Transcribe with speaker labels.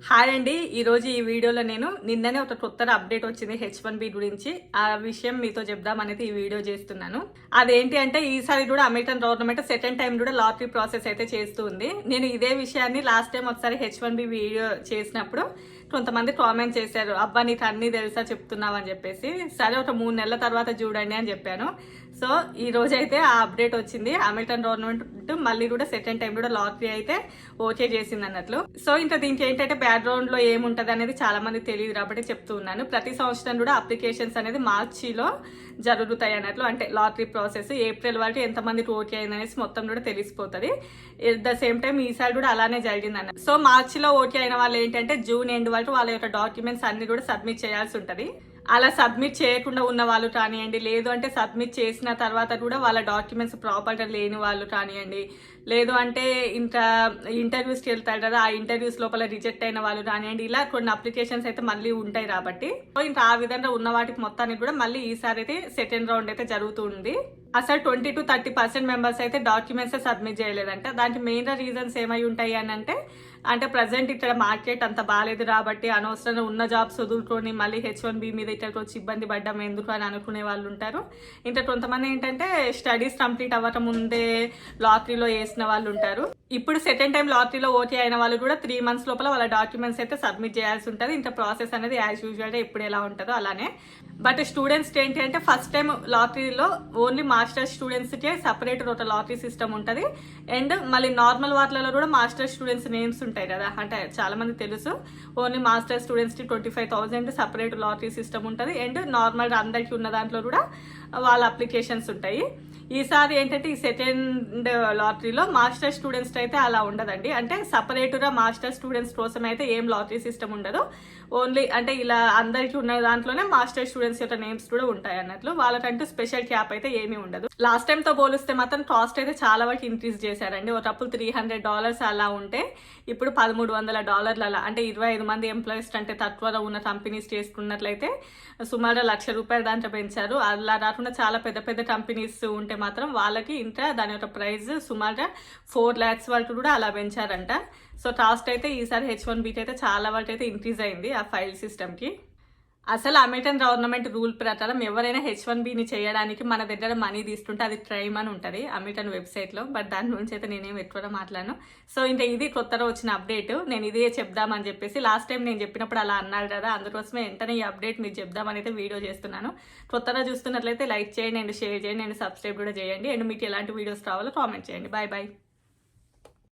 Speaker 1: Hi అండి. ఈరోజు ఈ వీడియోలో నేను నిన్ననే ఒక కొత్త అప్డేట్ వచ్చింది H1B గురించి. ఆ విషయం మీతో చెప్దామనేది ఈ వీడియో చేస్తున్నాను. అదేంటి అంటే ఈసారి కూడా అమెరికన్ గవర్నమెంట్ సెకండ్ టైం కూడా లాటరీ ప్రాసెస్ అయితే చేస్తూ ఉంది. నేను ఇదే విషయాన్ని లాస్ట్ టైం ఒకసారి H1B వీడియో చేసినప్పుడు కొంతమంది కామెంట్ చేశారు, అబ్బా నీకు అన్నీ తెలుసా చెప్తున్నావు అని చెప్పేసి. సరే ఒక 3 నెలల తర్వాత చూడండి అని చెప్పాను. సో ఈ రోజు అయితే ఆ అప్డేట్ వచ్చింది. అమెరికన్ గవర్నమెంట్ మళ్ళీ కూడా సెకండ్ టైం కూడా లాటరీ అయితే ఓకే చేసింది అన్నట్లు. సో ఇంకా దీనికి ఏంటంటే బ్యాక్గ్రౌండ్ లో ఏముంటది అనేది చాలా మంది తెలియదు కాబట్టి చెప్తూ ఉన్నాను. ప్రతి సంవత్సరం కూడా అప్లికేషన్స్ అనేది మార్చిలో జరుగుతాయి అన్నట్లు. అంటే లాటరీ ప్రాసెస్ ఏప్రిల్ వరకు ఎంతమందికి ఓకే అయింది అనేసి మొత్తం కూడా తెలిసిపోతుంది. ఎట్ ద సేమ్ టైం ఈసారి కూడా అలానే జరిగింది అన్న. సో మార్చిలో ఓకే అయిన వాళ్ళు ఏంటంటే జూన్ ఎండ్ వరకు వాళ్ళ యొక్క డాక్యుమెంట్స్ అన్ని కూడా సబ్మిట్ చేయాల్సి ఉంటుంది. అలా సబ్మిట్ చేయకుండా ఉన్న వాళ్ళు కానివ్వండి, లేదు అంటే సబ్మిట్ చేసిన తర్వాత కూడా వాళ్ళ డాక్యుమెంట్స్ ప్రాపర్గా లేని వాళ్ళు కానివ్వండి, లేదు అంటే ఇంకా ఇంటర్వ్యూస్కి వెళ్తారు కదా, ఆ ఇంటర్వ్యూస్ లోపల రిజెక్ట్ అయిన వాళ్ళు కానివ్వండి, ఇలా కొన్ని అప్లికేషన్స్ అయితే మళ్ళీ ఉంటాయి కాబట్టి ఇంకా ఆ విధంగా ఉన్న వాటికి మొత్తానికి కూడా మళ్ళీ ఈసారి అయితే సెకండ్ రౌండ్ అయితే జరుగుతుంది. అసలు 20 to 30% మెంబర్స్ అయితే డాక్యుమెంట్స్ సబ్మిట్ చేయలేదంట. దానికి మెయిన్ రీజన్స్ ఏమై ఉంటాయి అని అంటే ప్రజెంట్ ఇక్కడ మార్కెట్ అంత బాగాలేదు కాబట్టి అనవసరంగా ఉన్న జాబ్స్ వదులుకొని మళ్ళీ H1B మీద ఇక్కడికి వచ్చి ఇబ్బంది పడ్డాం ఎందుకు అని అనుకునే వాళ్ళు ఉంటారు. ఇంకా కొంతమంది ఏంటంటే స్టడీస్ కంప్లీట్ అవ్వక ముందే లాటరీలో వేసిన వాళ్ళు ఉంటారు. ఇప్పుడు సెకండ్ టైం లాటరీలో ఓకే అయిన వాళ్ళు కూడా 3 months లోపల వాళ్ళ డాక్యుమెంట్స్ అయితే సబ్మిట్ చేయాల్సి ఉంటుంది. ఇంకా ప్రాసెస్ అనేది యాజ్ యూజువల్గా ఎప్పుడు ఎలా ఉంటుందో అలానే. బట్ స్టూడెంట్స్ ఏంటి అంటే ఫస్ట్ టైం లాటరీలో ఓన్లీ మాస్టర్స్ స్టూడెంట్స్కే సపరేట్ ఒక లాటరీ సిస్టమ్ ఉంటుంది. అండ్ మళ్ళీ నార్మల్ వాటిలలో కూడా మాస్టర్ స్టూడెంట్స్ నేమ్స్ ఉంటాయి కదా, అంటే చాలా మంది తెలుసు. ఓన్లీ మాస్టర్ స్టూడెంట్స్కి 25,000 సపరేట్ లాటరీ సిస్టమ్ ఉంటుంది. అండ్ నార్మల్గా అందరికీ ఉన్న దాంట్లో కూడా వాళ్ళ అప్లికేషన్స్ ఉంటాయి. ఈసారి ఏంటంటే ఈ సెకండ్ లాటరీలో మాస్టర్ స్టూడెంట్స్ అయితే అలా ఉండదండి. అంటే సపరేట్గా మాస్టర్ స్టూడెంట్స్ కోసం అయితే ఏం లాటరీ సిస్టమ్ ఉండదు. ఓన్లీ అంటే ఇలా అందరికీ ఉన్న దాంట్లోనే మాస్టర్ స్టూడెంట్స్ యొక్క నేమ్స్ కూడా ఉంటాయి అన్నట్లు. వాళ్ళకంటూ స్పెషల్ క్యాప్ అయితే ఏమీ ఉండదు. లాస్ట్ టైం తో పోలిస్తే మాత్రం కాస్ట్ అయితే చాలా వరకు ఇంక్రీజ్ చేశారండి. ఒకప్పుడు $300 అలా ఉంటే ఇప్పుడు $1,300 అలా, అంటే 25 మంది ఎంప్లాయీస్ అంటే తక్కువగా ఉన్న కంపెనీస్ చేసుకున్నట్లయితే సుమారు ₹1,00,000 దాంట్లో పెంచారు. అలా రాకుండా చాలా పెద్ద పెద్ద కంపెనీస్ ఉంటే మాత్రం వాళ్ళకి ఇంకా దాని యొక్క ప్రైస్ సుమారుగా 4 lakhs వరకు కూడా అలా పెంచారంట. సో కాస్ట్ అయితే ఈసారి H1Bకి అయితే చాలా వరకు అయితే ఇంక్రీజ్ అయింది ఆ ఫైల్ సిస్టమ్కి. అసలు అమెరికన్ గవర్నమెంట్ రూల్ ప్రకారం ఎవరైనా H1Bని చేయడానికి మన దగ్గర మనీ తీసుకుంటే అది క్రైమ్ అని ఉంటుంది అమెరికన్ వెబ్సైట్లో. బట్ దాని గురించి అయితే నేనేం ఎక్కువగా మాట్లాడను. సో ఇంకా ఇది కొత్తగా వచ్చిన అప్డేట్. నేను ఇదే చెప్దామని చెప్పేసి లాస్ట్ టైం నేను చెప్పినప్పుడు అలా అన్నారు కదా, అందుకోసమే వెంటనే ఈ అప్డేట్ మీకు చెప్దామని అయితే వీడియో చేస్తున్నాను. కొత్తగా చూస్తున్నట్లయితే లైక్ చేయండి అండ్ షేర్ చేయండి అండ్ సబ్స్క్రైబ్ కూడా చేయండి. అండ్ మీకు ఎలాంటి వీడియోస్ కావాలో కామెంట్ చేయండి. Bye bye.